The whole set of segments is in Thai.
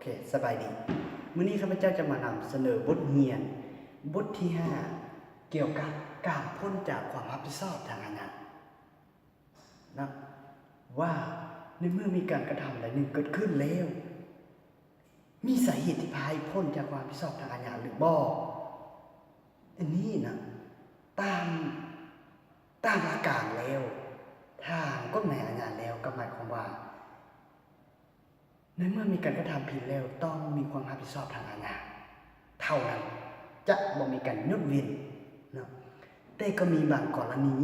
เคสบายดีมื้อนี้ข้าพเจ้าจะมานำเสนอบทเรียนบทที่5เกี่ยวกับการพ้นจากความรับผิดชอบทางอาญานะว่าในเมื่อมีการกระทำใดหนึ่งเกิดขึ้นแล้วมีสาเหตุที่พาให้พ้นจากความรับผิดชอบทางอาญาหรือบ่อันนี้นะตามหลักการแล้วทางกฎหมายอาญาแล้วก็หมายความว่าในเมื่อมีการกระทำผิดแล้วต้องมีความรับผิดชอบทางอาญาเท่านั้นจะบ่มีการยกเว้นนะแต่ก็มีบางกรณี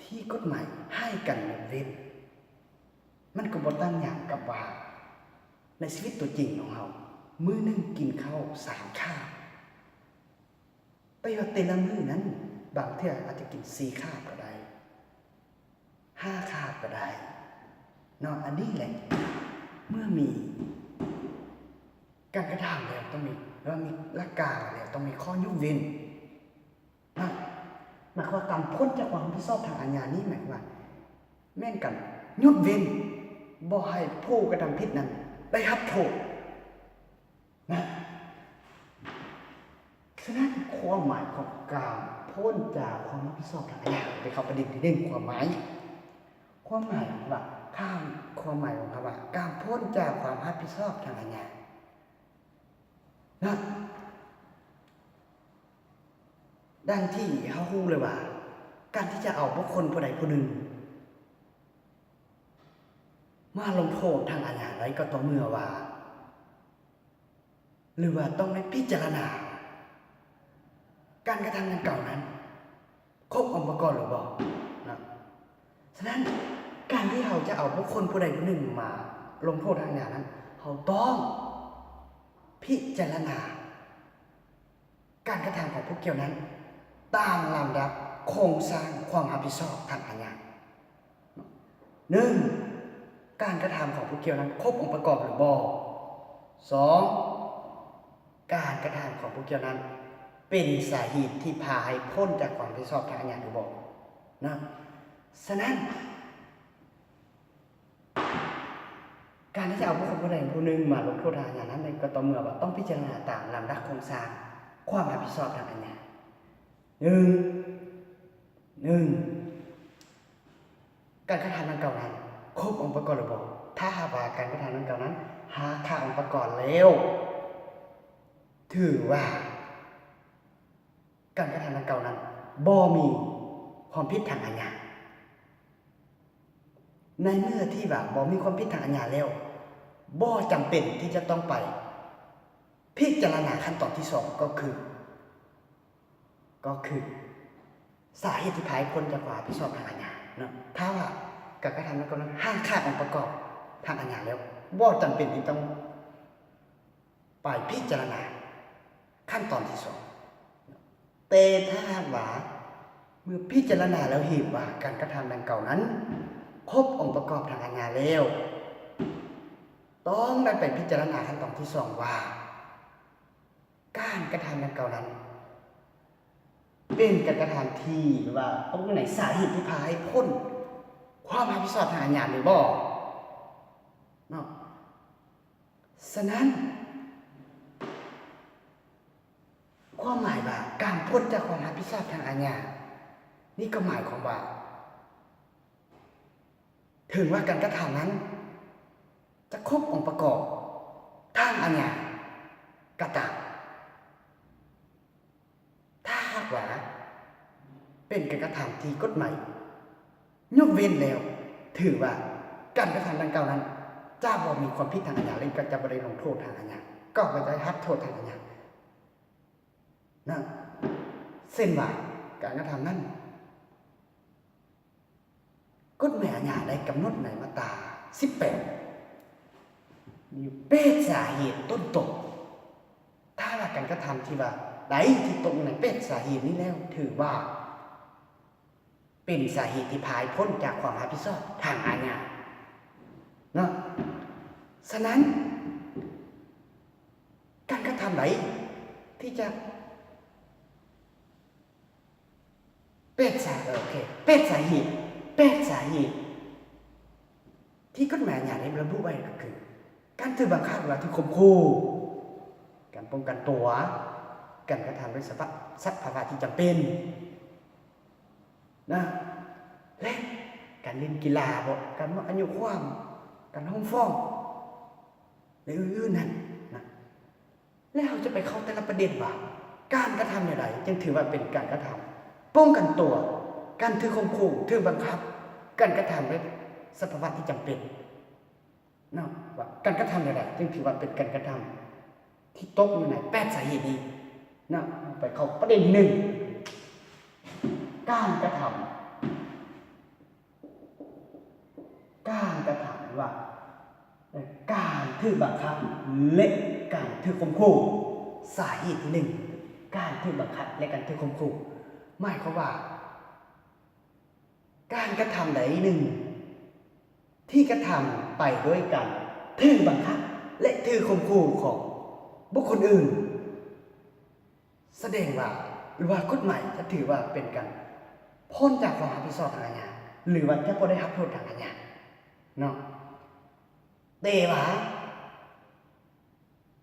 ที่กฎหมายให้กันยกเว้นมันก็บ่ต่างอย่างกับว่าในชีวิตตัวจริงของเรามื้อนึงกินข้าว3 คาบแต่ว่าแต่ละมื้อนั้นบางเทื่ออาจจะกิน4 คาบก็ได้5 คาบก็ได้เนาะอันนี้แหละเมื่อมีการกระทำแล้วต้องมีหลักการแล้วต้องมีข้อยกเว้นนะหมายความว่าการพ้นจากความรับผิดชอบทางอาญานี้หมายความว่าแม่นกันยกเว้นบ่ให้ผู้กระทำผิดนั้นได้รับโทษนะฉะนั้นความหมายของการพ้นจากความรับผิดชอบทางอาญาไปเข้าประเด็นที่1ความหมายว่าความหมายของคำว่าการพ้นจากความรับผิดชอบทางอาญานะดังที่เขาฮู้เลยว่าการที่จะเอาบุคคลผู้ใดผู้หนึ่งมาลงโทษทางอาญาไว้ก็ต้องเมื่อว่าหรือว่าต้องได้พิจารณาการกระทำดังกล่าวนั้นครบองค์ประกอบหรือเปล่านะฉะนั้นการที่เราจะเอาบุคคลผู้ใดผู้หนึ่งมาลงโทษทางอาญานั้นเราต้องพิจารณาการกระทำของผู้เกี่ยวนั้นตามลำดับโครงสร้างความรับผิดชอบทางอาญา 1. การกระทำของผู้เกี่ยวนั้นครบองค์ประกอบหรือบ่ 2. การกระทำของผู้เกี่ยวนั้นเป็นสาเหตุที่พาให้พ้นจากความรับผิดชอบทางอาญาหรือบ่นะฉะนั้นการที่จะเอาบุคคลผู้ใดผู้หนึ่งมาลงโทษทางอาญานั้นก็ต้องเมื่อว่าต้องพิจารณาตามลำดับโครงสร้างความรับผิดชอบทางอาญาหนึ่งการกระทำดังกล่าวนั้นครบองค์ประกอบหรือบ่ถ้าหากว่าการกระทำดังกล่าวนั้นหาขาดองค์ประกอบแล้วถือว่าการกระทำดังกล่าวนั้นบ่มีความผิดทางอาญาในเมื่อที่ว่าบ่มีความผิดทางอาญาแล้วบ่จำเป็นที่จะต้องไปพิจารณาขั้นตอนที่2ก็คือสาเหตุที่พาให้พ้นจากความรับผิดชอบทางอาญาเนาะถ้าว่าการกระทำนั้นก็นั้นห้าขาดองค์ประกอบทางอาญาแล้วบ่จำเป็นที่ต้องไปพิจารณาขั้นตอนที่2แต่ถ้าว่าเมื่อพิจารณาแล้วเห็นว่าการกระทำดังกล่าวนั้นครบองค์ประกอบทางอาญาแล้วต้องได้ไปพิจารณาขั้นตอนที่2ว่าการกระทำดังกล่าวนั้นเป็นการกระทำที่หรือว่าตรงไหนสาเหตุที่พาให้พ้นความรับผิดชอบทางอาญาหรือบ่เนาะฉะนั้นความหมายว่าการพ้นจากความรับผิดชอบทางอาญานี่ก็หมายความว่าถึงว่าการกระทำนั้นจะครบองค์ประกอบทางอาญาก็ตามถ้าหากว่าเป็นการกระทำที่กฎหมายยกเว้นแล้วถือว่าการกระทำดังกล่าวนั้นจะบ่มีความผิดทางอาญาเลยก็จะบ่ได้ลงโทษทางอาญาก็บ่ได้รับโทษทางอาญานะเส้นว่าการกระทำนั้นกฎหมายอาญาได้กำหนดในมาตรา18มีเป็นสาเหตุต้นตกถ้าว่าการกระทำที่ว่าใดที่ตกในเป็นสาเหตุนี้แล้วถือว่าเป็นสาเหตุที่พาให้พ้นจากความรับผิดชอบทางอาญาเนาะฉะนั้นการกระทำใดที่จะเป็นสาเหตุที่กฎหมายอาญาได้ระบุไว้ก็คือ การถือบังคับว่าที่ข่มขู่การป้องกันตัวการกระทำด้วยสภาวะที่จำเป็นนะและการเล่นกีฬาบ่การมาอายุความการห้องฟ้องหรืออื่นๆนั่นนะแล้วเราจะไปเข้าแต่ละประเด็นว่าการกระทำอย่างไรจึงถือว่าเป็นการกระทำป้องกันตัวการถือข่มขู่ถือบังคับการกระทำด้วยสภาวะที่จำเป็นนะว่าการกระทำอย่างไรจึงถือว่าเป็นการกระทำที่ตกอยู่ใน8 สาเหตุนี้นะไปเข้าประเด็นที่1การกระทำว่าการถือบังคับและการถือข่มขู่สาเหตุที่1การถือบังคับและการถือข่มขู่หมายความว่าการกระทำใดหนึ่งที่กระทำไปด้วยกันถือบังคับและถือข่มขู่ของบุคคลอื่นแสดงว่าหรือว่ากฎหมายจะถือว่าเป็นการพ้นจากความรับผิดชอบทางอาญาหรือว่าจะบ่ได้รับโทษทางอาญาเนาะแต่ว่า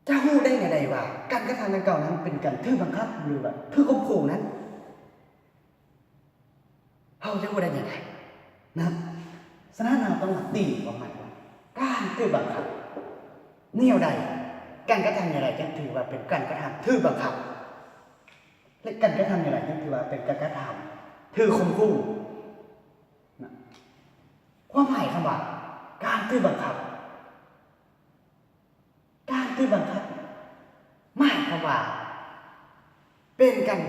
จะรู้ได้ไงได้ว่าการกระทำดังกล่าวนั้นเป็นการถือบังคับหรือว่าถือข่มขู่นั้นเราจะรู้ได้ยังไงนะฉะนั้นเราต้องตีความหมายว่าการถือบังคับแนวใดการกระทำอย่างไรจึงถือว่าเป็นการกระทำถือบังคับและการกระทำอย่างไรจึงถือว่าเป็นการกระทำถือข่มขู่นะความหมายคำว่าการถือบังคับหมายความว่าเป็นการ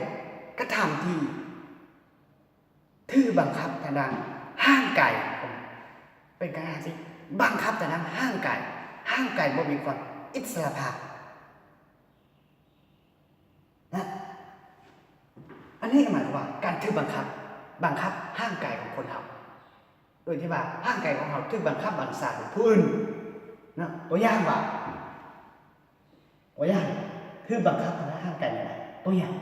กระทำที่ถือบังคับทางด้านห่างไกลเป็นการกระทำที่บังคับทางด้านห่างไกลบ่มีความอิสระภาพนะอันนี้หมายความว่าการถือบังคับห่างไกลของคนเราโดยที่ว่าห่างไกลของเราถือบังคับบังคับผู้อื่นนะตัวอย่างคือบังคับทางห่างไกลอะไรตัวอย่าง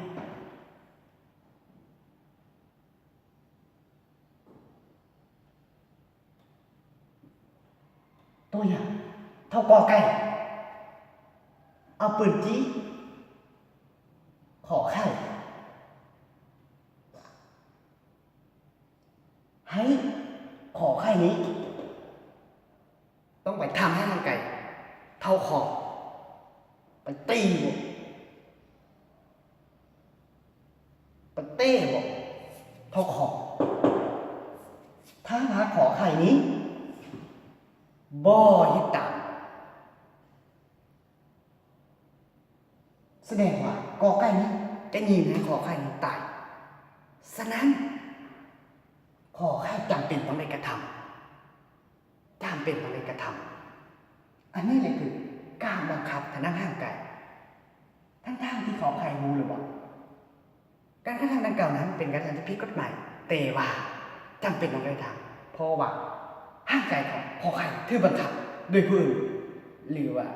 เท่ากอไก่เอาปืนจี้ขอไข่ให้ขอไข่นี้ต้องไปทำให้ห่างไกลเท่าขอไปตีบ่ไปเต้บ่เท่าขอถ้าหาขอไข่นี้บ่ยึดตามแสดงว่ากอไก่นี้จะยิงให้ขอไข่นี้ตายฉะนั้นขอไข่จำเป็นต้องได้กระทำอันนี้เลยคือการบังคับทางด้านห่างไกลทั้งที่ขอไข่รู้หรือเปล่าการกระทำดังกล่าวนั้นเป็นการกระทำที่ผิดกฎหมายแต่ว่าจำเป็นต้องได้ทำเพราะว่าห่างไกลของขอไข่ถือบังคับโดยผู้อื่นหรือว่า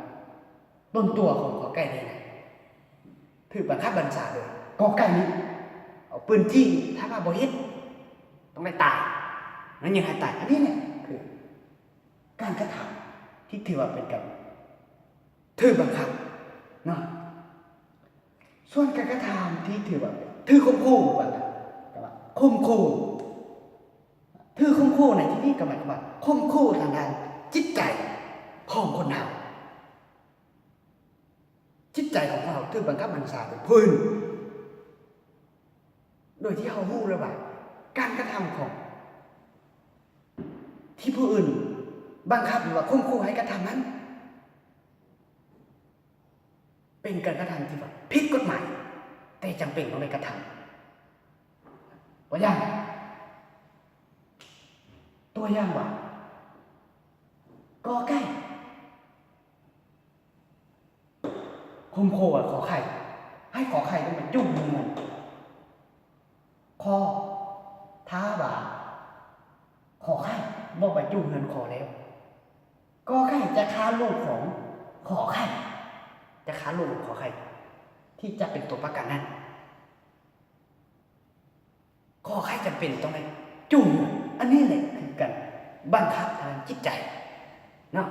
ต้นตัวของขอไก่นี่นะถือบังคับบัญชาเลยกอไก่นี้เอาปืนจี้ถ้าว่าบ่เฮ็ดต้องได้ตายนั่นยังให้ตายอันนี้เนี่ยคือการกระทำที่ถือว่าเป็นการถือบังคับเนาะส่วนการกระทำที่ถือว่าถือข่มขู่ว่าแต่ว่าข่มขู่ถือข่มขู่ในที่นี้ก็หมายความว่าข่มขู่ทางด้านจิตใจของคนเราจิตใจของเราถือบังคับบัญชาโดยผู้อื่นโดยที่เรารู้เลยว่าการกระทำของที่ผู้อื่นบังคับหรือว่าข่มขู่ให้กระทำนั้นเป็นการกระทำที่ว่าผิดกฎหมายแต่จำเป็นต้องได้กระทำตัวอย่างว่ากอไก่ข่มขู่ขอไข่ให้ขอไข่ต้องมาจุ่มเงินคอท้าบ่าขอไข่บอกไปจุ่มเงินขอแล้วกอไข่จะค้าลูกของขอไข่จะค้าลูกขอไข่ที่จะเป็นตัวประกันนั้นขอไข่จำเป็นต้องไปจุ่มอันนี้แหละคือการบังคับทางจิตใจเนาะ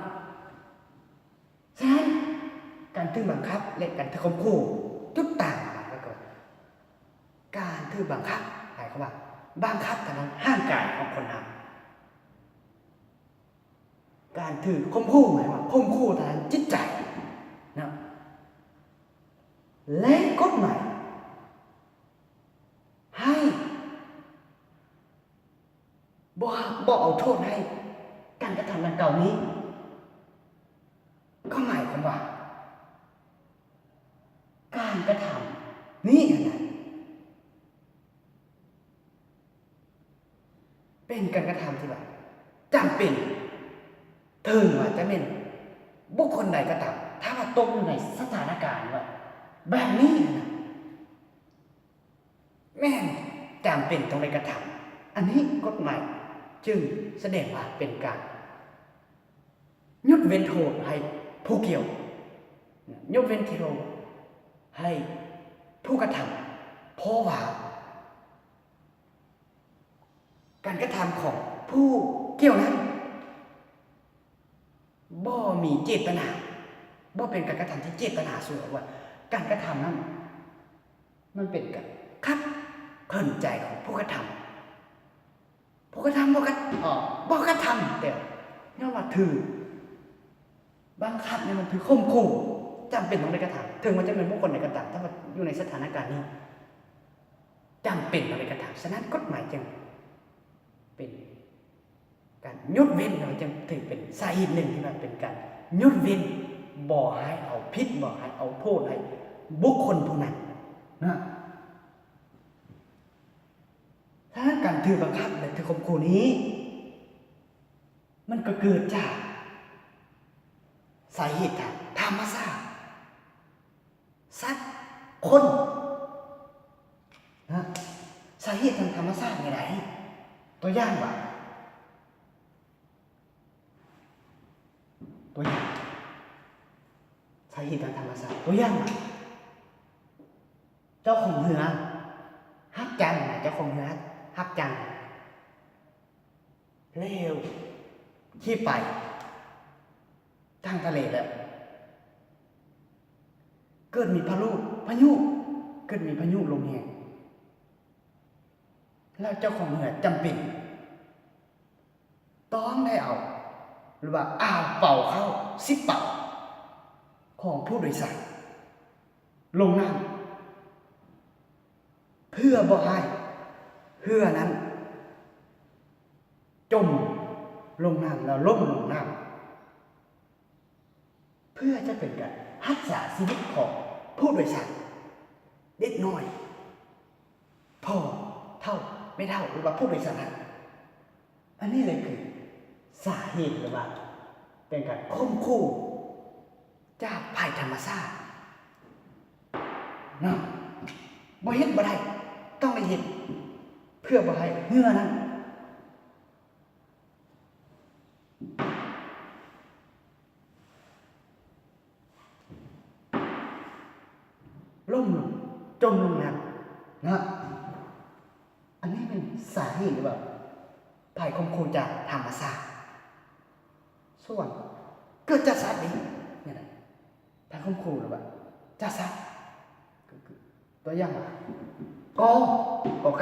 การถือบังคับและการถือข่มขู่จุดต่างกันก็คือการถือบังคับหมายความว่าบังคับทางร่างกายของคนนั้นการถือข่มขู่หมายว่าข่มขู่ทางจิตใจนะและกฎหมายให้บ่เอาโทษให้การกระทำดังกล่าวนี้ก็หมายความว่าการกระทำนี้นะเป็นการกระทำที่แบบจำเป็นถึงว่าจะเป็นบุคคลใดก็ตามถ้าว่าตกอยู่ในสถานการณ์ว่าแบบนี้นะแม่นจำเป็นต้องได้กระทำอันนี้กฎหมายจึงแสดงว่าเป็นการยกเว้นโทษให้ผู้เกี่ยวยกเว้นโทษให้ผู้กระทำเพราะว่าการกระทำของผู้เกี่ยวนั้นบ่มีเจตนาบ่เป็นการกระทำที่เจตนาสูงว่าการกระทำนั้นมันเป็นการขัดขืนใจของผู้กระทำบ่กระทำแต่ย้อนว่าถือบังคับเนี่ยมันถือข่มขู่จำเป็นต้องได้กระทำถึงมันจะเป็นบุคคลใดก็ตามถ้ามันอยู่ในสถานการณ์นี้จำเป็นต้องได้กระทำฉะนั้นกฎหมายจึงเป็นการยกเว้นเราจึงถือเป็นสาเหตุหนึ่งที่มันเป็นการยกเว้นบ่ให้เอาพิษบ่ให้เอาโทษให้บุคคลผู้นั้นนะถ้าการถือบังคับและถือข่มขู่นี้มันก็เกิดจากสาเหตุทางธรรมชาติสัตว์คนนะสาเหตุทางธรรมชาติมีอะไรตัวอย่างว่าตัวอย่างสาเหตุทางธรรมชาติตัวอย่างว่าเจ้าของเรือฮักจังเจ้าของเรือฮักจังเร็วขี่ไปทางทะเลแล้วเกิดมีพายุเกิดมีพายุลมแรงแล้วเจ้าของเรือจำเป็นต้องได้เอาหรือว่าเป่าเข้า10 เป่าของผู้โดยสารลงน้ำเพื่อบ่ให้เรือนั้นจมลงน้ำแล้วล่มลงน้ำเพื่อจะเป็นการรักษาชีวิตของผู้โดยสารเด็กน้อยพ่อเท่าไม่เท่าหรือว่าผู้โดยสารอันนี้เลยคือสาเหตุหรือว่าเป็นการข่มขู่จากภัยธรรมชาติเนาะบ่เฮ็ดบ่ได้ต้องได้เฮ็ดเพื่อบ่ให้เรือนั้นล่มลงจมลงน้ำนะอันนี้เป็นสาเหตุหรือเปล่าภัยข่มขู่จากธรรมชาติส่วนเกิดจากสัตว์นี้เนี่ยนะภัยข่มขู่หรือเปล่าจากสัตว์ตัวอย่างว่ากอไ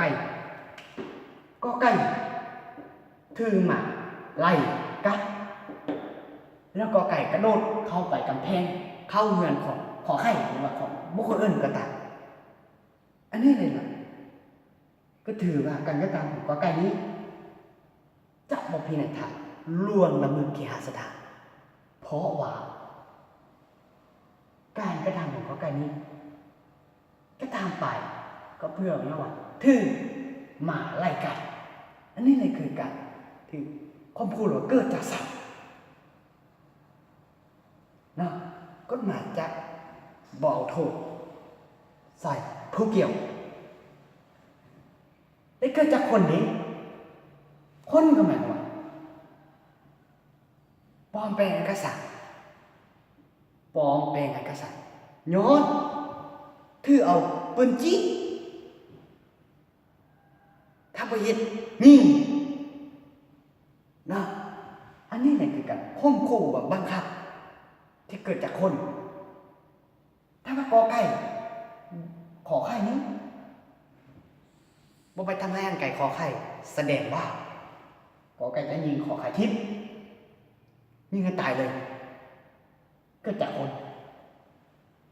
ก่ถือหมาไล่กัดแล้วกอไก่กระโดดเข้าไปกำแพงเข้าเรือนของขอไข่หรือว่าของบุคคลอื่นก็ตามอันนี้เลยนะก็ถือว่าการกระทำของกอไก่นี้จะบ่พินัยทานล่วงละเมิดเคหสถานเพราะว่าการกระทำของกอไก่นี้ก็ตามไปก็เพื่อว่าถือหมาไล่กัดอันนี้เลยคือการที่ข่มขู่หรือเกิดจากสัตว์นะกฎหมายจะบ่เอาโทษใส่ผู้เกี่ยวได้เกิดจากคนนี้คนก็หมายว่าปลอมแปลงเอกสารย้อนถือเอาปืนจี้ถ้าบ่เฮ็ดนี่นะอันนี้แหละคือการข่มขู่บังคับที่เกิดจากคน ากอไก่ขอไข่นี้บ่ไปทำให้อันไก่ขอไข่แสดงว่ากอไก่จะยิงขอไข่ทิพย์ยิงให้ตายเลยเกิดจากคน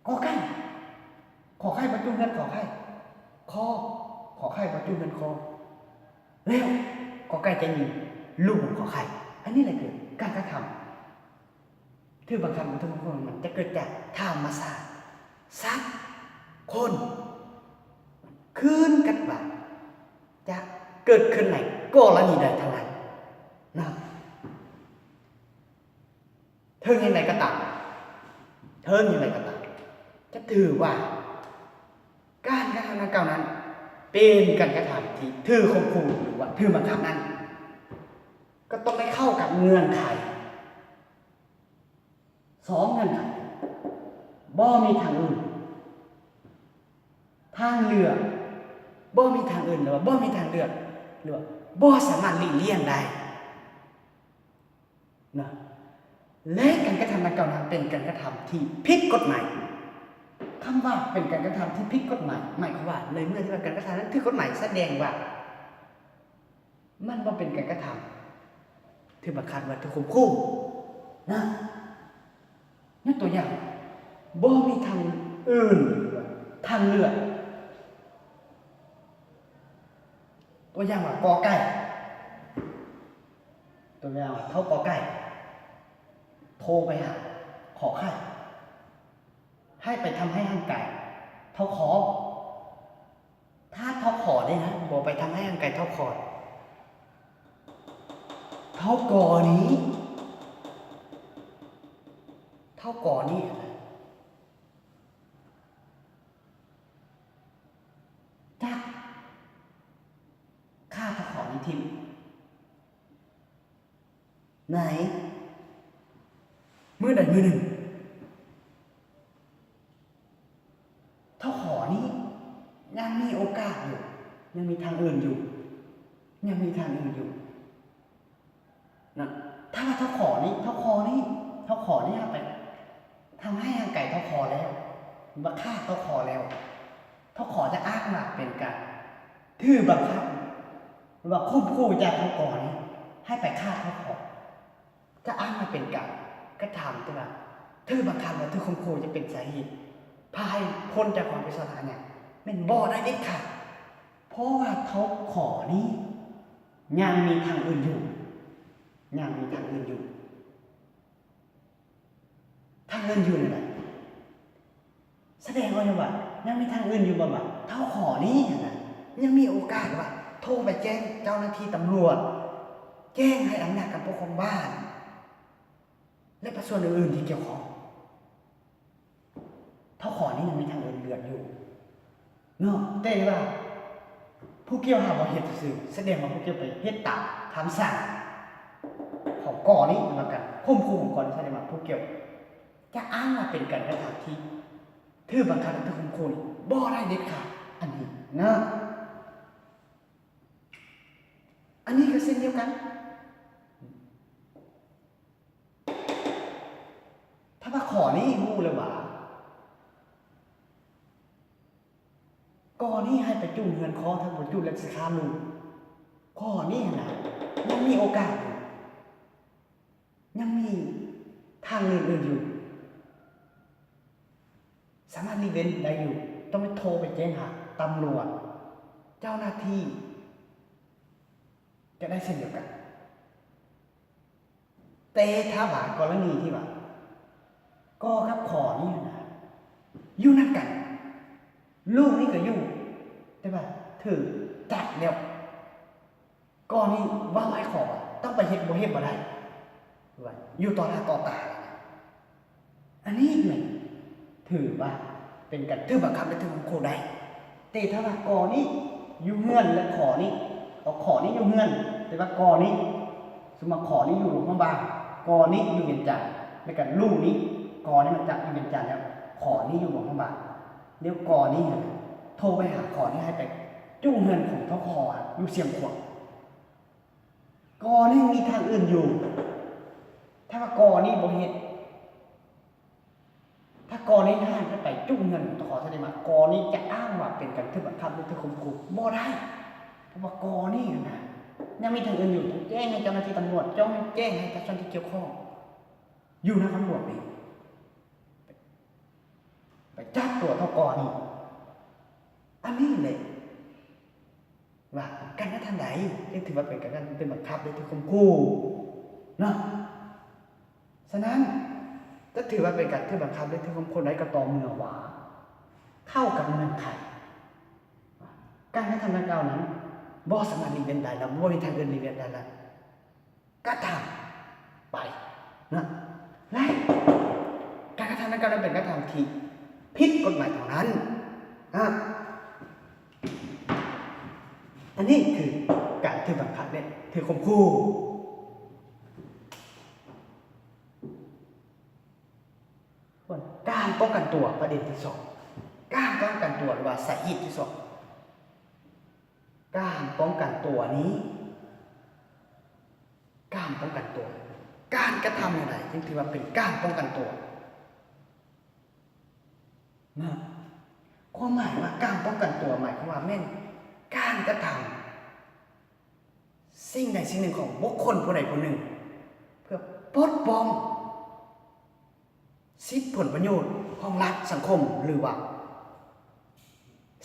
กอไก่ขอไข่ประจุเงินขอไข่คอขอไข่ประจุเงินคอแล้วกอไก่จะยิงลูกขอไข่อันนี้อะไรเกิดการกระทำที่บางคำบางทุกคนมันจะเกิดจากธรรมศาสตร์สักคนคืนกันว่าจะเกิดขึ้นไหนกรณีใดทั้งนั้นนะเทิงยังไงก็ตามจะถือว่าการกระทำดังกล่าวนั้นเป็นการกระทำที่ถือข่มขู่หรือว่าถือบังคับนั้นก็ต้องได้เข้ากับเงื่อนไข2เงื่อนไขบ่มีทางอื่นทางเลือกบ่มีทางอื่นหรือว่าบ่มีทางเลือกหรือว่าบ่สามารถหลีกเลี่ยงได้นะและการกระทำดังกล่าวนั้นเป็นการกระทำที่ผิดกฎหมายคำว่าเป็นการกระทำที่ผิดกฎหมายหมายความว่าในเมื่อที่ว่าการกระทำนั้นผิดกฎหมายแสดงว่ามันบ่เป็นการกระทำที่บังคับว่าถูกข่มขู่นะนี่ตัวอย่างบ่มีทางอื่นทางเลือกตัวอย่างว่ากอไก่ตัวอย่างว่าเขากอไก่โทรไปหาขอไข่ให้ไปทำให้ห่างไก่เท่าขอถ้าเท่าขอได้นะบอกไปทำให้ห่างไก่เท่าขอเท่ากอนี้เท่ากอนี้ถ้าค่าเท่าขอนี้ทิมไหนมือใดมือหนึ่งเท่าขอนี้ยังมีโอกาสอยู่ยังมีทางอื่นอยู่นะถ้าเท่าขอนี้ไปทำให้ห่างไก่เท่าคอแล้วบักฆ่าเท่าคอแล้วเท่าขอจะอ้างว่าเป็นการถือบังคับหรือว่าควบคู่จากเท่าก่อนนี้ให้ไปฆ่าเท่าขอจะอ้างมาเป็นการกระทำตัวถือบังคับแล้วถือควบคู่จะเป็นสาเหตุพาให้พ้นจากความเป็นสถานะเป็นบ่อได้เด็ดขาดเพราะว่าเท่าขอนี้ยังมีทางอื่นอยู่ทางอื่นอยู่นั่นแหละแสดงว่าอย่างว่ายังมีทางอื่นอยู่บ่ว่าเท่าขอนี้นะยังมีโอกาสว่าโทรไปแจ้งเจ้าหน้าที่ตำรวจแจ้งให้อำนาจการปกครองบ้านและประชาชนอื่นๆที่เกี่ยวข้องเท่าขอนี้ยังมีทางอื่นเหลืออยู่เนาะแต่ว่าผู้เกี่ยวหาบ่เฮ็ดซื่อแสดงว่าผู้เกี่ยวไปเฮ็ดตามคำสั่งของก่อนี้เหมือนกันข่มขู่ของก่อแสดงว่าผู้เกี่ยวจะอ้างว่าเป็นการกระทำที่ถือบังคับและถือข่มขู่บ่ได้เด็ดขาดอันนี้นะอันนี้ก็เช่นเดียวกันถ้าว่าขอนี้รู้เลยว่าก่อนี้ให้ไปจุ่มเงินคอทั้งหมดจุ่มและสิค้าลูกข้อนี้นะยังมีโอกาสอยู่ยังมีทางอื่นๆอยู่สามารถรีเว้นได้อยู่ต้องไปโทรไปแจ้งหาตำรวจเจ้าหน้าที่จะได้เช่นเดียวกันแต่ถ้าว่ากรณีที่ว่าก็ครับขอนี่นะอยู่นั่นกันลูกนี่ก็อยู่แต่ว่าถือจัดแล้วก็นี่ว่าไว้ขอต้องไปเฮ็ดบ่ได้ว่าอยู่ต่อหน้าต่อตาอันนี้มันถือว่าเป็นการถือบังคับและถือข่มขู่ได้แต่ถ้าว่ากอนี้อยู่เฮือนและขอนี้เอาขอนี้อยู่เฮือนแต่ว่ากอนี้สมมติขอนี้อยู่ห้องบ้านกอนี้อยู่เวียงจันทน์แล้วกันลูกนี้กอนี้มันจับอยู่เวียงจันทน์แล้วขอนี้อยู่ห้องบ้านเดี๋ยวกอนี้โทรไปหาขอนี้ให้ไปจุ้งเงินของเท่าคออยู่เสียงขวบกอนี้มีทางอื่นอยู่ถ้าว่ากอนี้บ่เฮ็ด ถ้ากอนี้ห้ามไปจุ้งเงินขอแสดงว่ากอนี้จะอ้างว่าเป็นการทึบบังคับหรือทึบข่มขู่บ่ได้เพราะว่ากอนี่นะยังมีทางอื่นอยู่ต้องแจ้งให้เจ้าหน้าที่ตำรวจจ้องแจ้งให้เจ้าหน้าที่เกี่ยวข้องอยู่ในตำรวจนี่ไปจับตัวเท่ากอนี่อันนี้เลยว่าการกระทำใดที่ถือว่าเป็นการเป็นบังคับหรือทึบข่มขู่เนาะฉะนั้นจะถือว่าเป็นการที่บังคับหรือที่คนใดก็ต่อเมื่อว่าเข้ากับเงื่อนไขการกระทำดังกล่าวนั้นบ่สามารถหลีกเลี่ยงได้แล้วบ่มีทางอื่นหลีกเลี่ยงได้แล้วก็ทำไปนะและการกระทำดังกล่าวนั้นเป็นการกระทำที่ผิดกฎหมายเท่านั้นนะอันนี้คือการที่บังคับเนี่ยถือข่มขู่การป้องกันตัวประเด็นที่สองการป้องกันตัวหรือว่าสาเหตุที่สองการป้องกันตัวนี้การป้องกันตัวการกระทำอะไรจึงถือว่าเป็นการป้องกันตัวนะความหมายว่าการป้องกันตัวหมายความว่าแม่นการกระทำสิ่งใดสิ่งหนึ่งของบุคคลผู้ใดคนหนึ่งเพื่อปกป้องสิทธิผลประโยชน์ของรัฐสังคมหรือว่า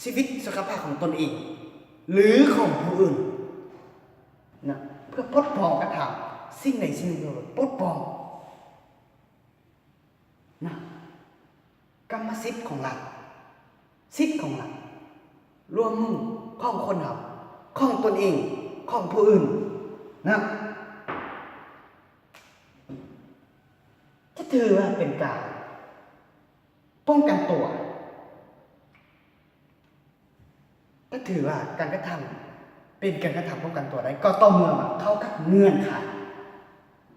ชีวิตสุขภาพของตนเองหรือของผู้อื่นนะเพื่อปกป้องกระทำสิ่งใดสิ่งหนึ่งปกป้องนะกรรมสิทธิ์ของรัฐสิทธิ์ของรัฐรวมมุ่งของคนเราของตนเองของผู้อื่นนะจะถือว่าเป็นการป้องกันตัวถ้าถือว่าการกระทำเป็นการกระทำป้องกันตัวได้ก็ต้องเมื่อเข้ากับเงื่อนไข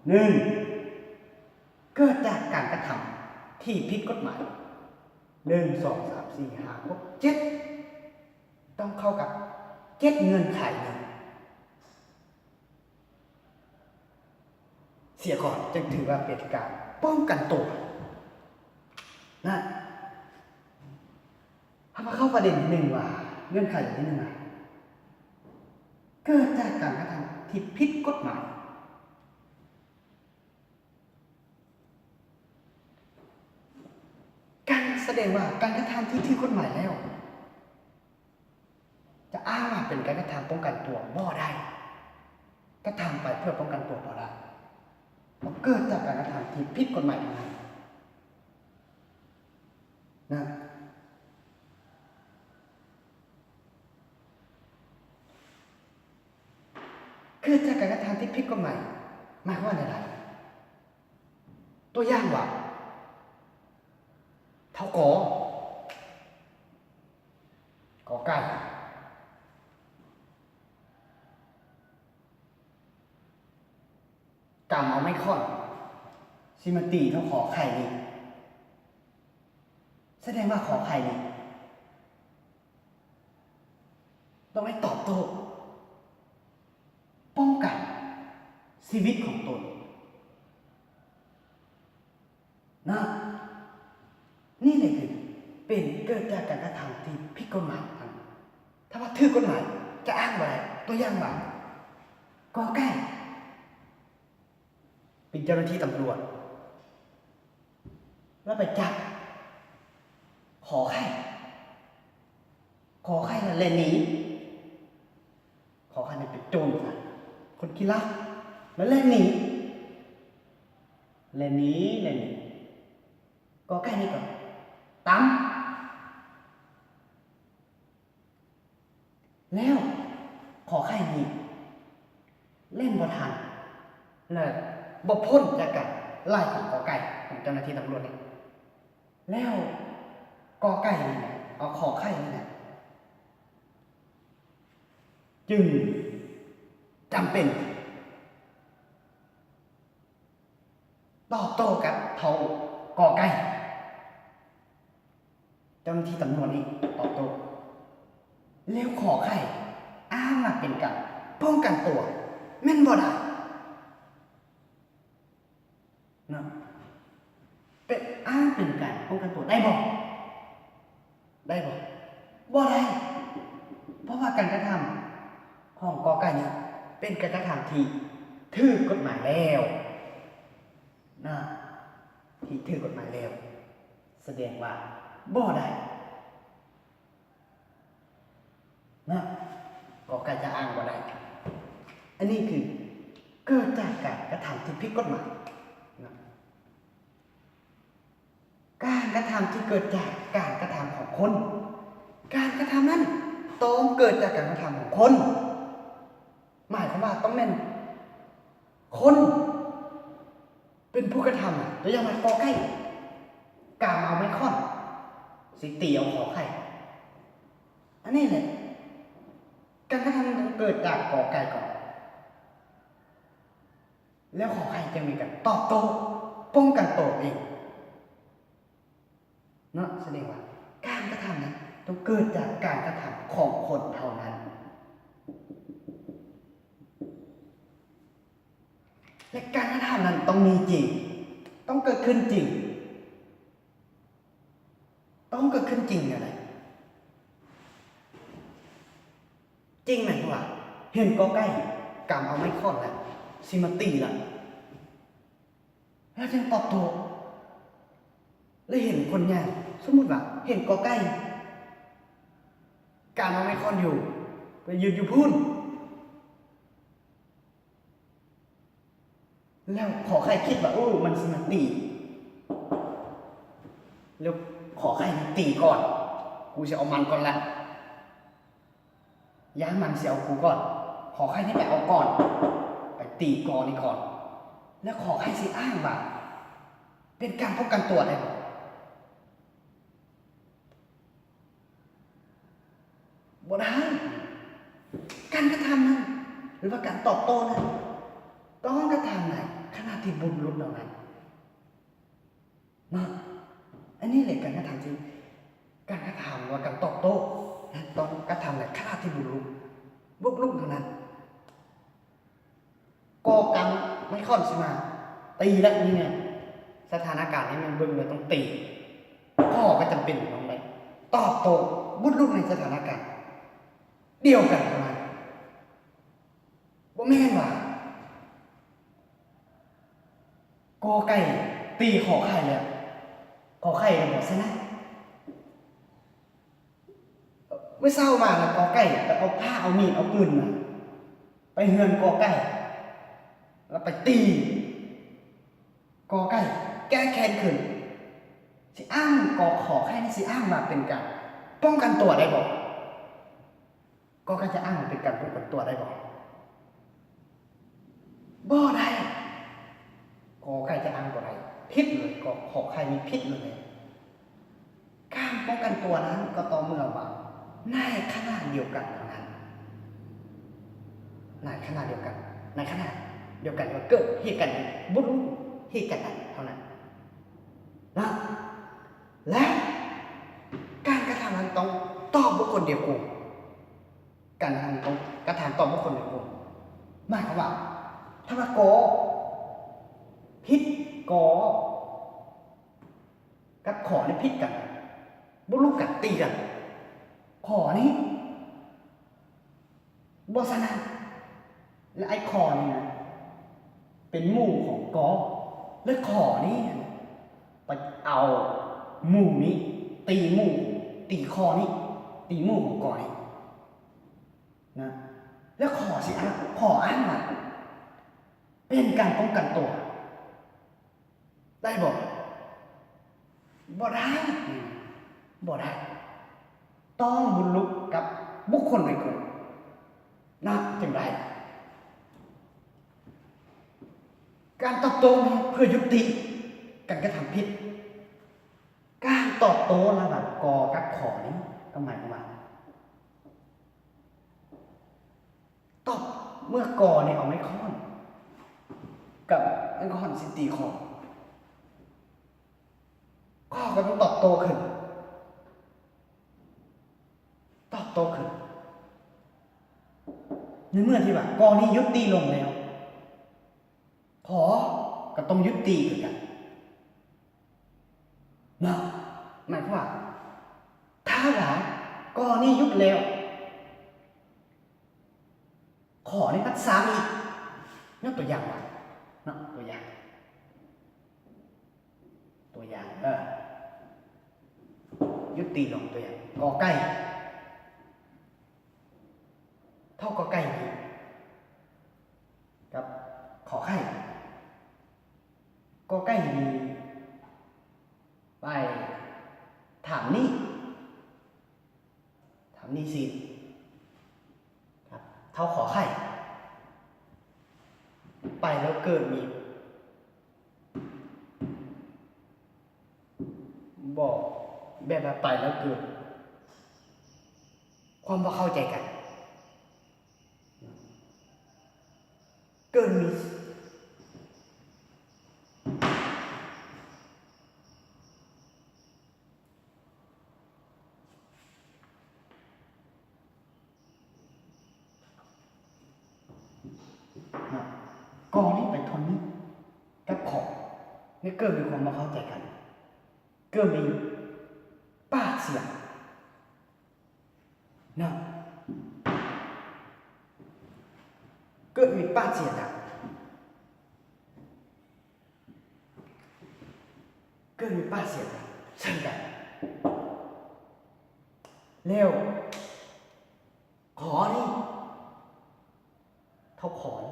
หนึ่งเกิดจากการกระทำที่ผิดกฎหมาย1 2 3 4 5 6 7ต้องเข้ากับ7เงื่อนไขนี้เสียก่อนจึงถือว่าเป็นการป้องกันตัวนะถ้ามาเข้าประเด็นหนึ่งว่าเงื่อนไขอย่างที่หนึ่งเกิดจากการกระทำที่ผิดกฎหมายการแสดงว่าการกระทำที่ผิดกฎหมายแล้วจะอ้างว่าเป็นการกระทำป้องกันตัวบ่ได้กระทำไปเพื่อป้องกันตัวบ่ได้เกิดจากการกระทำที่ผิดกฎหมายทั้งนั้นนะเกิดจากการกระทำที่ผิดกฎหมายหมายว่าอะไรตัวอย่างว่าเท่ากอไก่กำเอาไม่ค่อนซิมาตีเท่าขอไข่นี่แสดงว่าขอไข่นี่ต้องให้ตอบโต้ป้องกันชีวิตของตนนะนี่เลยคือเป็นเกิดจากการกระทำที่ผิดกฎหมายถ้าว่าถือกฎหมายจะอ้างไว้ตัวอย่างว่ากอไก่เป็นเจ้าหน้าที่ตำรวจแล้วไปจับขอไข่แล้วเล่นหนีขอไข่เนี่ยเป็นโจรคนขี้ลักแล้วเล่นหนีกอไก่นี่ก่อนตั้มแล้วขอไข่นี่เล่นบ่ทันเลยบ่พ้นจากการไล่ของกอไก่ของเจ้าหน้าที่ตำรวจนี่แล้วกอไก่นี่เอาขอไข่นี่แหละจึงจำเป็นตอบโต้กับเท่ากอไก่เจ้าหน้าที่ตำรวจนี่ตอบโต้แล้วขอไข่อ้างว่าเป็นการป้องกันตัวแม่นบ่ได้นะเป็นอ้างเป็นการป้องกันตัว บ่ได้บ่บ่ได้เพราะว่าการกระทำของกอไก่นี่เป็นการกระทำที่ถือกฎหมายแล้วนะที่ถือกฎหมายแล้วแสดงว่าบ่ได้นะกอไก่จะอ้างบ่ได้อันนี้คือเกิดจากการกระทำที่ผิดกฎหมายนะการกระทำที่เกิดจากการกระทำของคนการกระทำนั้นต้องเกิดจากการกระทำของคนหมายความว่าต้องเป็นคนเป็นผู้กระทำตัวอย่างมันกอไก่กามเอาไม้ค้อนสิตีเอาขอไข่อันนี้แหละการกระทำต้องเกิดจากกอไก่ก่อนแล้วขอไข่จะมีการตอบโต้ป้องกันตัวเองเนาะแสดงว่าการกระทำนั้นต้องเกิดจากการกระทำของคนเท่านั้นและการกระทำนั้นต้องมีจริงต้องเกิดขึ้นจริงต้องเกิดขึ้นจริงอะไรจริงไหมว่าเห็นกอไก่กำเอาไม้ค้อนแล้วซิมาตีละแล้วจึงตอบโต้แล้วเห็นคนงานสมมติว่าเห็นกอไก่กำเอาไม้ค้อนอยู่ไปยืนอยู่พูนแล้วขอใครคิดว่ามันสมาตีแล้วขอใครตีก่อนกูจะเอามันก่อนละย้างมันเสียเอากูก่อนขอใครที่ไปเอาก่อนไปตีกอนี่ก่อนแล้วขอใครสิอ้างว่าเป็นการป้องกันตัวได้ไหมบ่ได้การกระทำนั้นหรือว่าการตอบโต้นั้นต้องกระทำไหนขณะที่บุญรุษเหล่านั้นนะอันนี้เลยการกระทำจริงการกระทำว่าการตอบโต้ต้องกระทำไหนขณะที่บุญรุษบุกรุกเท่านั้นก่อกรรมไม่ค่อนใช่ไหมตีแล้วนี่เนี่ยสถานการณ์นี้มันเบิ่งเลยต้องตีพ่อก็จำเป็นต้องไปตอบโต้บุญรุกในสถานการณ์เดียวกันเท่านั้นบ่แม่นว่ากอไก่ตีขอไข่แล้วขอไข่กันหมดใช่ไหมไม่เศร้ามาแล้วกอไก่ไปเอาผ้าเอามีดเอาปืนมาไปเฮือนกอไก่แล้วไปตีกอไก่แก้แค้นขึ้นสิอ้างกอขอไข่นี่สิอ้างมาเป็นการป้องกันตัวได้บอกกอไก่จะอ้างมาเป็นการป้องกันตัวได้บอกบ่ได้กอไก่จะอ้างบ่ได้พิษเลยกอขอไข่มีพิษเลยการป้องกันตัวนั้นก็ต่อเมื่อว่าในขณะเดียวกันเท่านั้นในขณะเดียวกันในขณะเดียวกันก็เกิดเหตุการณ์บุรุษเหตุการณ์นั้นเท่านั้นนะและการกระทำนั้นต้องตอบบุคคลเดียวกันการกระทำต้องกระทำตอบบุคคลเดียวกันหมายความว่าถ้าว่ากอพิษกอกับขอนี่พิษกันบุรุษกันตีกันขอนี้บอสนาและไอ้ขอนี่นะเป็นหมู่ของกอและขอนี้ไปเอาหมู่นี้ตีหมู่ตีคอนี้ตีหมู่ของกอนี้นะแล้วขอสิอ้างขออ้างมาเป็นการป้องกันตัวได้บอกบ่ได้บ่ได้ต้องบุญลุกกับบุคคลในกลุ่มนะจึงได้การตอบโต้เพื่อยุติการกระทำผิดการตอบโต้ระหว่างกอกับขอนี้ก็หมายความว่าตอบเมื่อกอเนี่ยเอาไม้ค้อนกับไม้ค้อนสิตีคอข้อก็ต้องตอบโต้ขึ้นตอบโต้ขึ้นในเมื่อที่ว่ากอนี้ยุติลงแล้วขอก็ต้องยุติเหมือนกันนะ หมายความว่าถ้าหลานกอนี่ยุบแล้วขอนี่พัดซ้ำอีกยกตัวอย่างมาเนาะตัวอย่างยุติลงตัวอย่างกอไก่เท่ากอไก่นี่กับขอไข่กอไก่มีไปถามนี่สิครับเท่าขอไข่ไปแล้วเกิดมีบอกแบบว่าไปแล้วเกิดความบ่เข้าใจกันเกิดมีกองนี้ไปทนนี้กับของนี่เกิดมีความบ่เข้าใจกันเกิดมีปากเสียงนะเกิดมีปากเสียงนะเกิดมีปากเสียงนะเช่นกันเร็วขอนี่เท่าขอน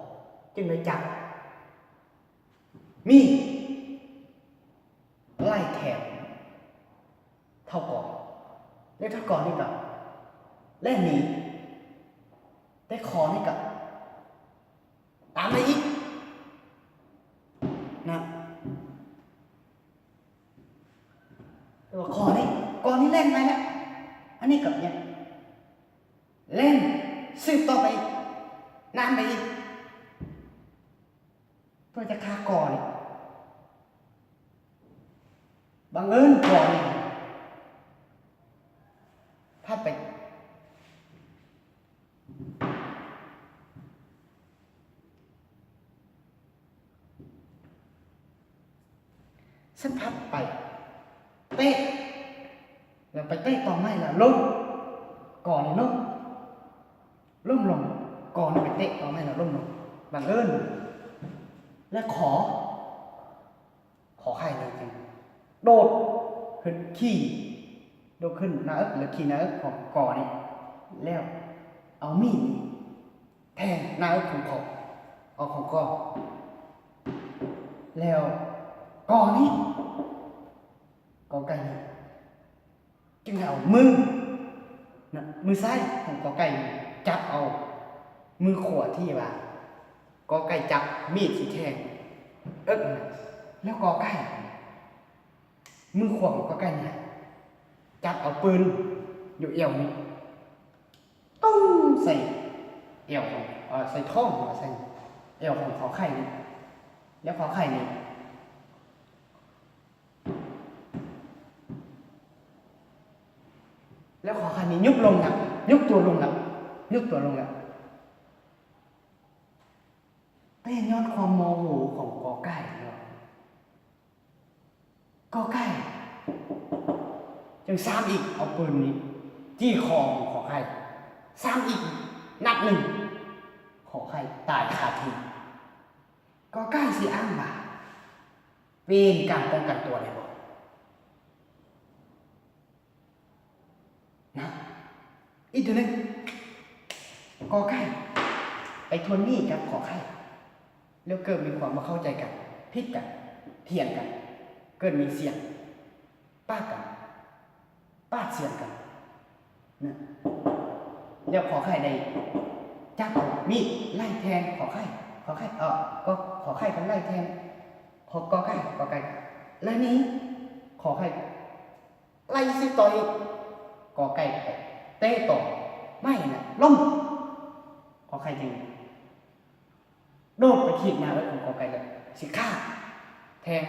จึงเลยจับมีไล่แถบเท่าก่อนเล่นเท่าก่อนนี่กับเล่นนี้ได้คอนี่กับตามไปอีกนะตัวคอนี่ก่อนนี่เล่นไปแล้วอันนี้กับเนี่ยเล่นสืบต่อไปนานไปอีกเพื่อจะฆ่าก่อนบังเอิญก่อนถ้าไปสักพักไปเตะแล้วไปเตะต่อไม่ละล้มก่อนล้มลงก่อนไปเตะต่อไม่ละล้มลงบังเอิญและขอใครเลยจริงโดดขึ้นขี่โดดขึ้นหน้าหรือขี่หน้าของก่อนี่แล้วเอามีดแทงหน้าของเอาของก่อแล้วก่อนี่ก่อไก่นี่จึงเอามือซ้ายของก่อไก่จับเอามือขวาที่ว่าก่อไก่จับมีดที่แทงแล้วก่อไก่มือขวาของก่อไก่เนี่ยจับเอาปืนอยู่เอวนี้ต้องใส่เอวของใส่ท้องใส่เอวของขอไข่นี่แล้วขอไข่นี่แล้วขอไข่นี่ยุบลงนะยุบตัวลงนะเป็นย้อนความโมโหของกอไก่เนาะกอไก่จึงซ้ำอีกเอาปืนนี้จี้คอของขอไข่ซ้ำอีกนัดหนึ่งขอไข่ตายคาที่กอไก่สิอ้างว่าเป็นการป้องกันตัวเลยบอกนะอีกตัวนึงกอไก่ไปทวนหนี้กับขอไข่แล้วเกิดมีความมาเข้าใจกันพิดกันเถียงกันเกิดมีเสียงป้าเสียงกันนะเดี๋ยวขอไข่ได้จับมีดไล่แทงขอไข่ก็ขอไข่กันไล่แทงกอไก่แล้วนี้ขอไข่ไล่ซิต่อยกอไก่เตะต่อไม่นะล้มขอไข่จริงโดดไปขีดมาแล้วของกอไก่เลยสิฆ่าแทง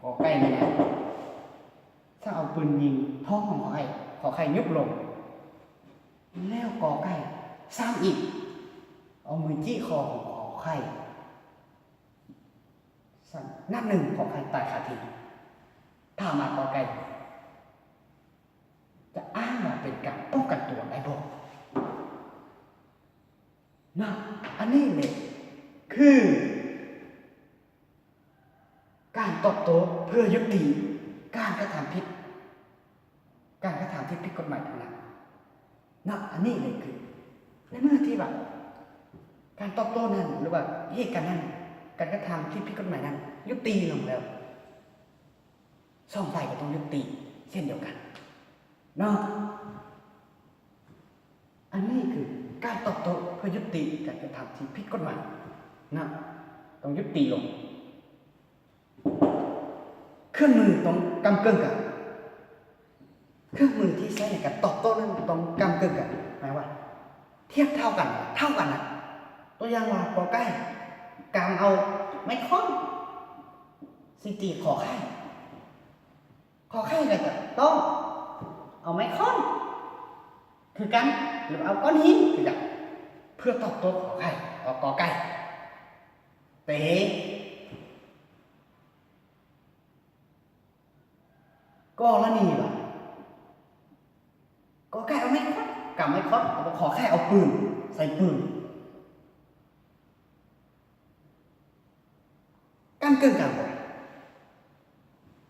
กอไก่นี่นะถ้าเอาปืนยิงท้องของขอไข่ยุบลงแล้วกอไก่ซ้ำอีกเอามือจี้คอของขอไข่นัดหนึ่งขอไข่ตายคาที่ถ้ามากอไก่ คือการตอบโต้เพื่อยุติการกระทำผิดการกระทำที่ผิดกฎหมายทั้งนั้นนะอันนี้เลยคือในเมื่อที่แบบการตอบโต้นั้นหรือว่าเหตุการณ์นั้นการกระทำที่ผิดกฎหมายนั้นยุติลงแล้วสองฝ่ายก็ต้องยุติเช่นเดียวกันเนาะอันนี้คือการตอบโต้เพื่อยุติการกระทำที่ผิดกฎหมายนะต้องยุติลงเครื่องมือต้องกำเกินกันเครื่องมือที่ใช้ในการตอบโต้นั้นต้องกำเกินกันหมายว่าเทียบเท่ากันนะตัวอย่างว่าปอใกล้การเอาไม้ค้อนสิตีขอไข่ก็จะต้องเอาไม้ค้อนคือกันหรือเอาก้อนหินคือกันเพื่อตอบโต้ขอไข่เอากอไก่เตะก็ละนี่ว่ะกอไก่เอาไม้ค้อนกับไม้ค้อนเอาขอไข่เอาปืนใส่ปืนกันเกินกันบ่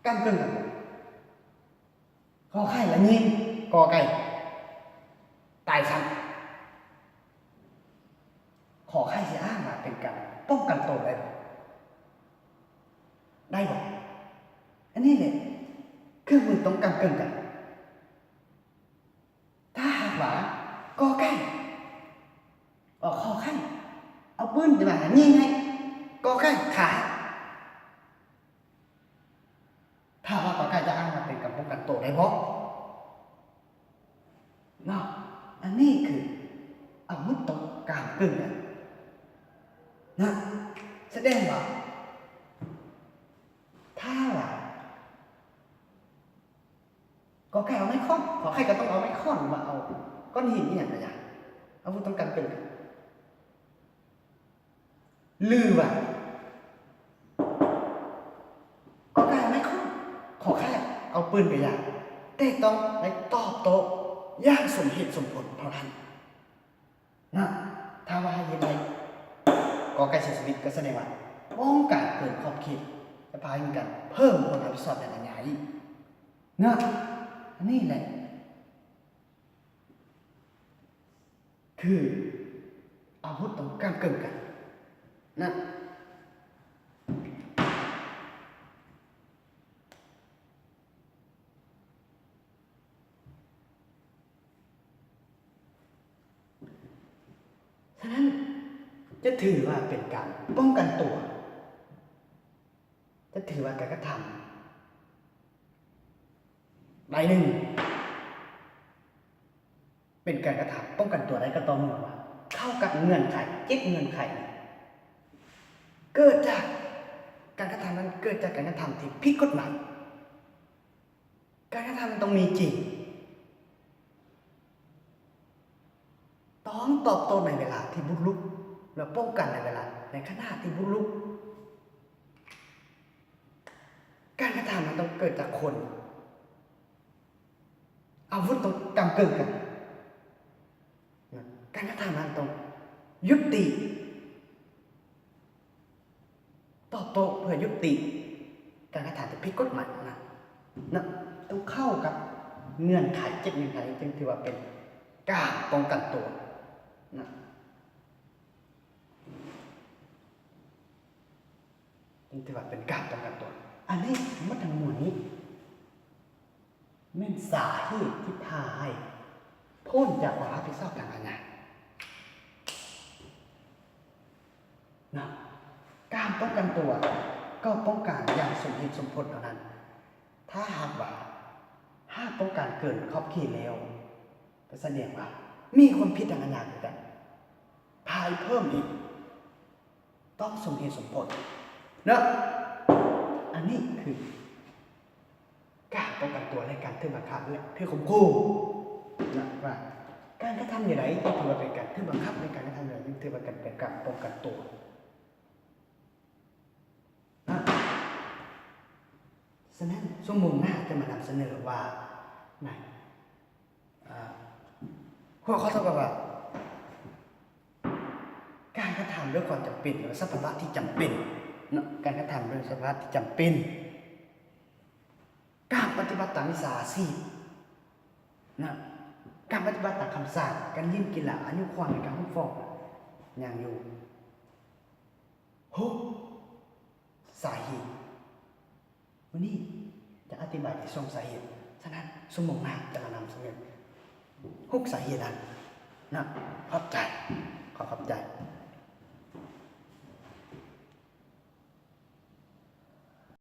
กันเกินกันบ่ขอไข่ละยิงกอไก่ตายซ้ำขอไข่สิอ้างมาเป็นการป้องกันตัวได้บ่อันนี้เนี่ยเครื่องมือต้องกันเกินกันถ้าหากว่ากอไก่ขอไข่เอาปืนจะมายิงให้กอไก่ขาถ้าว่ากอไก่จะอ้างมาเป็นการป้องกันตัวได้บ่เนาะอันนี้คืออาวุธตรงกลางกึ่งนะแสดงว่าถ้าว่าก็แค่เอาไม้ค้อนขอใครก็ต้องเอาไม้ค้อนมาเอาก้อนหินนี่อย่างไรอย่างอาวุธตรงกลางกึ่งลือว่าก็แค่เอาไม้ค้อนขอแค่เอาปืนไปอย่างแต่ต้องไปตอบโต้อย่างสมเหตุสมผลเท่านั้นนะถ้าว่าให้ยังไงก็การเสียชีวิตก็แสดงว่าป้องกันเกินขอบเขตจะพาให้กันเพิ่มความรับผิดชอบอย่างไรนะอันนี้แหละคืออาวุธตรงกลางเกินกันนะฉะนั้นจะถือว่าเป็นการป้องกันตัวจะถือว่าการกระทำใดหนึ่งเป็นการกระทำป้องกันตัวได้ก็ต้องเมื่อว่าเข้ากับเงื่อนไข7เงื่อนไขเกิดจากการกระทำนั้นเกิดจากการกระทำที่ผิดกฎหมายการกระทำมันต้องมีจริงต้องตอบโต้ในเวลาที่บุกรุกและป้องกันในเวลาในขณะที่บุกรุกการกระทำมันต้องเกิดจากคนอาวุธต้องกำเกินกันการกระทำนั้นต้องยุติตอบโต้เพื่อยุติการกระทำที่ผิดกฎหมายนะต้องเข้ากับเงื่อนไข7เงื่อนไขจึงถือว่าเป็นการป้องกันตัวนะจึงถือว่าเป็นการป้องกันตัวอันนี้มัดทั้งมวลนี้แม่นสาเหตุที่พาให้พ้นจากความรับผิดชอบทางอาญานะการป้องกันตัวก็ป้องกันอย่างสมเหตุสมผลเท่านั้นถ้าหากป้องกันเกินขอบเขตแล้วก็แสดงว่ามีความผิดทางอาญาเหมือนกันพายเพิ่มอีกต้องสมเหตุสมผลนะอันนี้คือการป้องกันตัวและการถือบังคับและถือข่มขู่นะว่าการกระทำอย่างไรที่ถือว่าเป็นการถือบังคับในการกระทำอย่างไรถือว่าเป็นการป้องกันตัวนะฉะนั้นชั่วโมงหน้าจะมานำเสนอว่าไหนหัวข้อเท่ากับว่าการ การกระทำด้วยความจำเป็นหรือสภาวะที่จำเป็นเนาะการกระทำด้วยสภาวะที่จำเป็นการปฏิบัติตามวิชาชีพนะการปฏิบัติตามคำสั่งการยื่นกีฬาอนุความในการคุ้มครองอย่างอยู่สาเหตุวันนี้จะอธิบายในส่งสาเหตุฉะนั้นสมองหน้าจะมานำเสนอ6 สาเหตุนั้นนะขอบใจขอขอบใจ